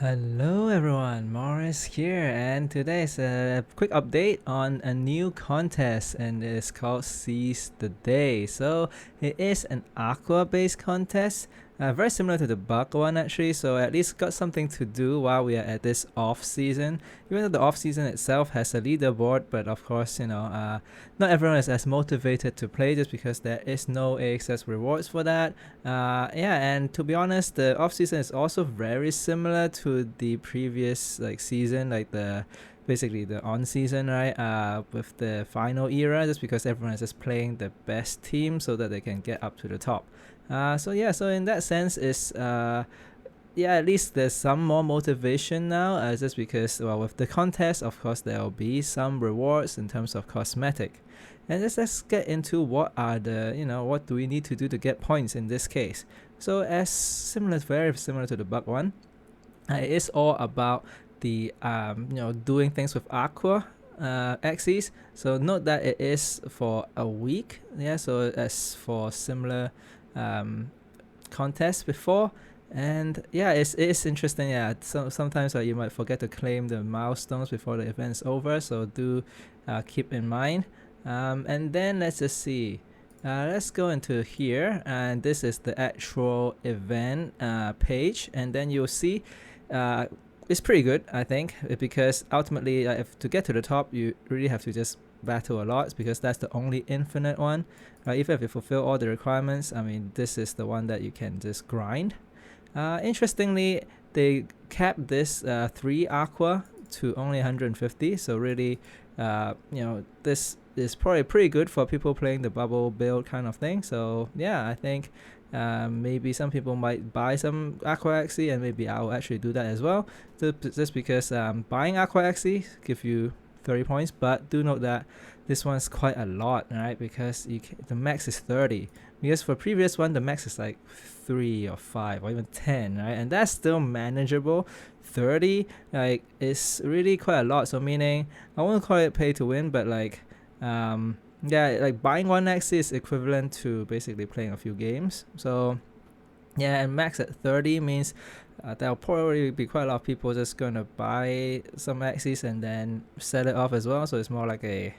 Hello everyone, Morris here, and today is a quick update on a new contest, and it is called Seize the Day. So it is an aqua based contest, very similar to the bug one actually, so at least got something to do while we are at this off season. Even though the off season itself has a leaderboard, but of course, not everyone is as motivated to play just because there is no access rewards for that. And to be honest, the off season is also very similar to the previous season, like the basically the on season, right? With the final era, just because everyone is just playing the best team so that they can get up to the top. So in that sense, at least there's some more motivation now, just because, well, with the contest, of course, there will be some rewards in terms of cosmetic. And let's get into what are what do we need to do to get points in this case. So very similar to the bug one, it is all about the doing things with aqua Axies. So note that it is for a week. Yeah, so as for similar contests before. And yeah, it's interesting. Yeah, so sometimes you might forget to claim the milestones before the event's over, so do keep in mind. And then let's just see. Let's go into here, and this is the actual event page, and then you'll see it's pretty good, I think, because ultimately, if to get to the top, you really have to just battle a lot, because that's the only infinite one. Even if you fulfill all the requirements, I mean, this is the one that you can just grind. Interestingly, they capped this 3 aqua to only 150, so really, this is probably pretty good for people playing the bubble build kind of thing. So yeah, I think maybe some people might buy some aqua Axie, and maybe I'll actually do that as well, just because buying aqua Axie give you 30 points, but do note that this one's quite a lot, right? Because the max is 30, because for previous one the max is like 3 or 5 or even 10, right? And that's still manageable. 30 is really quite a lot, so meaning I won't call it pay to win, but buying one Axie is equivalent to basically playing a few games. So yeah, and max at 30 means there'll probably be quite a lot of people just gonna buy some Axies and then sell it off as well. So it's more like a,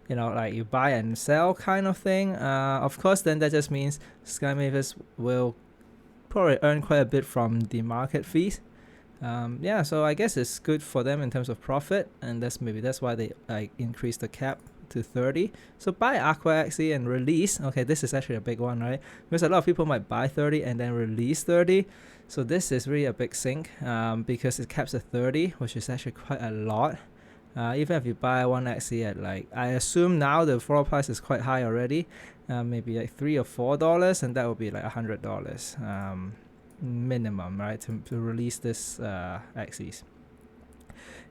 you buy and sell kind of thing. Of course, then that just means Sky Mavis will probably earn quite a bit from the market fees. So I guess it's good for them in terms of profit, and that's why they increase the cap to 30. So buy aqua Axie and release. Okay, this is actually a big one, right? Because a lot of people might buy 30 and then release 30. So this is really a big sink, because it caps at 30, which is actually quite a lot. Even if you buy one Axie at I assume now the floor price is quite high already, maybe like $3 or $4, and that would be like $100 minimum, right, to release this Axies.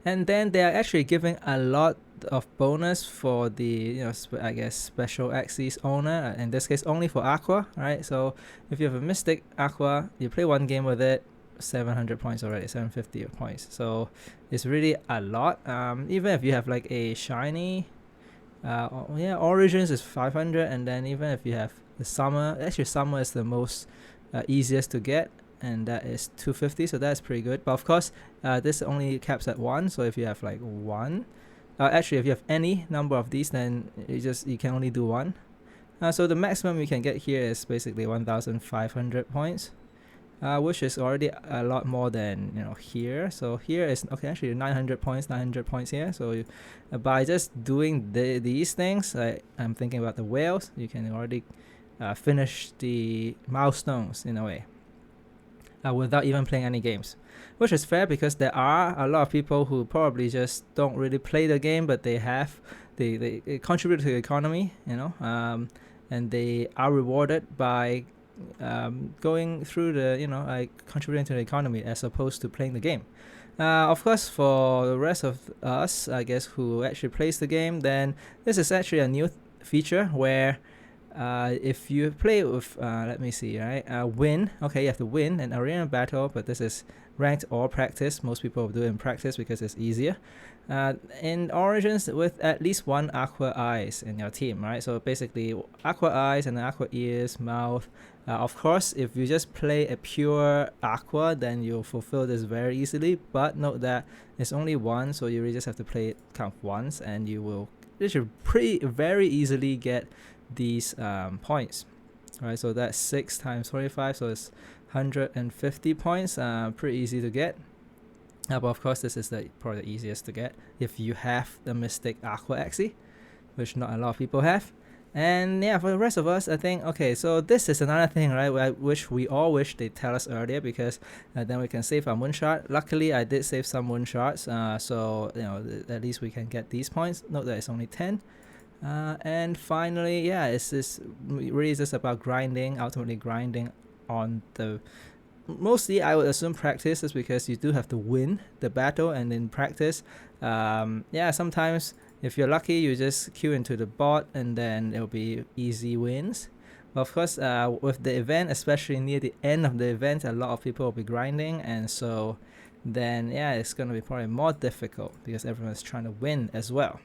And then they are actually giving a lot of bonus for the special Axies owner, in this case only for aqua, right? So if you have a mystic aqua, you play one game with it, 700 points already, 750 points. So it's really a lot. Even if you have like a shiny origins is 500, and then even if you have the summer, actually summer is the most easiest to get, and that is 250, so that's pretty good. But of course, this only caps at 1, so if you have like 1, if you have any number of these, then you can only do 1. So the maximum you can get here is basically 1,500 points, which is already a lot more than here. So here is actually 900 points here. So by just doing these things, I'm thinking about the whales, you can already finish the milestones in a way, without even playing any games, which is fair, because there are a lot of people who probably just don't really play the game, but they contribute to the economy, and they are rewarded by going through the contributing to the economy as opposed to playing the game. Of course, for the rest of us, I guess, who actually plays the game, then this is actually a new feature where if you play with let me see, right, win, okay, you have to win an arena battle, but this is ranked or practice. Most people do it in practice because it's easier. In origins, with at least 1 aqua eyes in your team, right? So basically aqua eyes and aqua ears, mouth, Of course, if you just play a pure aqua, then you'll fulfill this very easily, but note that it's only one, so you really just have to play it count once, and you should very easily get these points. Alright, so that's 6 times 25, so it's 150 points. Pretty easy to get. But of course, this is probably the easiest to get if you have the Mystic Aqua Axie, which not a lot of people have. And yeah, for the rest of us, I think, okay, so this is another thing, right, we all wish they tell us earlier, because then we can save our moonshot. Luckily, I did save some moonshots, so at least we can get these points. Note that it's only 10. And finally, yeah, it's really just about grinding, ultimately grinding on the, mostly I would assume practice, is because you do have to win the battle, and in practice, yeah, sometimes if you're lucky, you just queue into the bot and then it'll be easy wins. But of course, with the event, especially near the end of the event, a lot of people will be grinding, and so then yeah, it's gonna be probably more difficult because everyone's trying to win as well.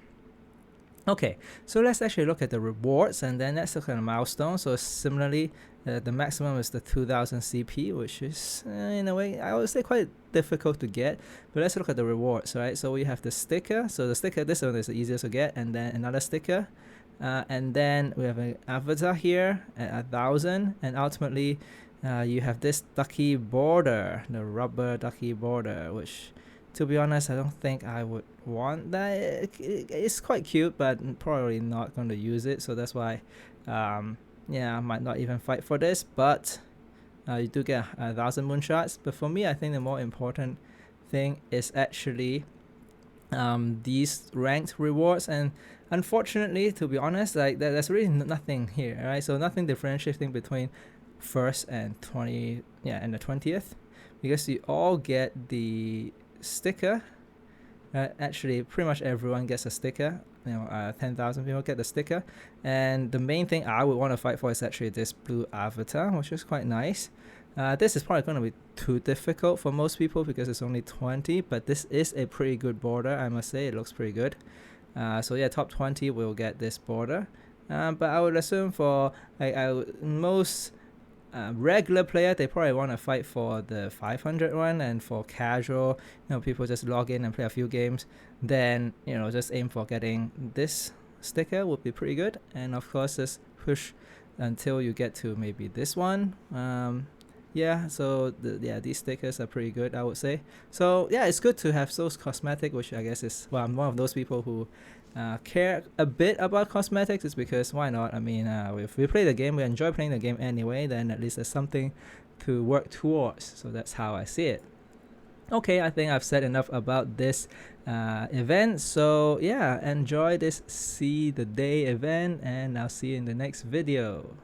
Okay, so let's actually look at the rewards, and then let's look at the milestones. So similarly, the maximum is the 2000 CP, which is in a way I would say quite difficult to get. But let's look at the rewards, right? So we have the sticker. So the sticker, this one is the easiest to get, and then another sticker, and then we have an avatar here at 1000, and ultimately you have this ducky border, the rubber ducky border, which, to be honest, I don't think I would want that. It's quite cute, but probably not going to use it, so that's why yeah, I might not even fight for this. But you do get 1000 moonshots. But for me, I think the more important thing is actually these ranked rewards, and unfortunately, to be honest, like there's really nothing here, right? So nothing differentiating between first and the 20th, because you all get the sticker. Actually, pretty much everyone gets a sticker. 10,000 people get the sticker, and the main thing I would want to fight for is actually this blue avatar, which is quite nice. This is probably going to be too difficult for most people because it's only 20, but this is a pretty good border, I must say. It looks pretty good. So yeah, top 20 will get this border, but I would assume for most regular player, they probably want to fight for the 500 one, and for casual, people just log in and play a few games, then just aim for getting this sticker would be pretty good. And of course, just push until you get to maybe this one. Yeah, so these stickers are pretty good, I would say. So yeah, it's good to have those cosmetic, which I guess is, well, I'm one of those people who care a bit about cosmetics. Is because why not? I mean, if we play the game, we enjoy playing the game anyway, then at least there's something to work towards. So that's how I see it. Okay, I think I've said enough about this event. So yeah, enjoy this See the Day event, and I'll see you in the next video.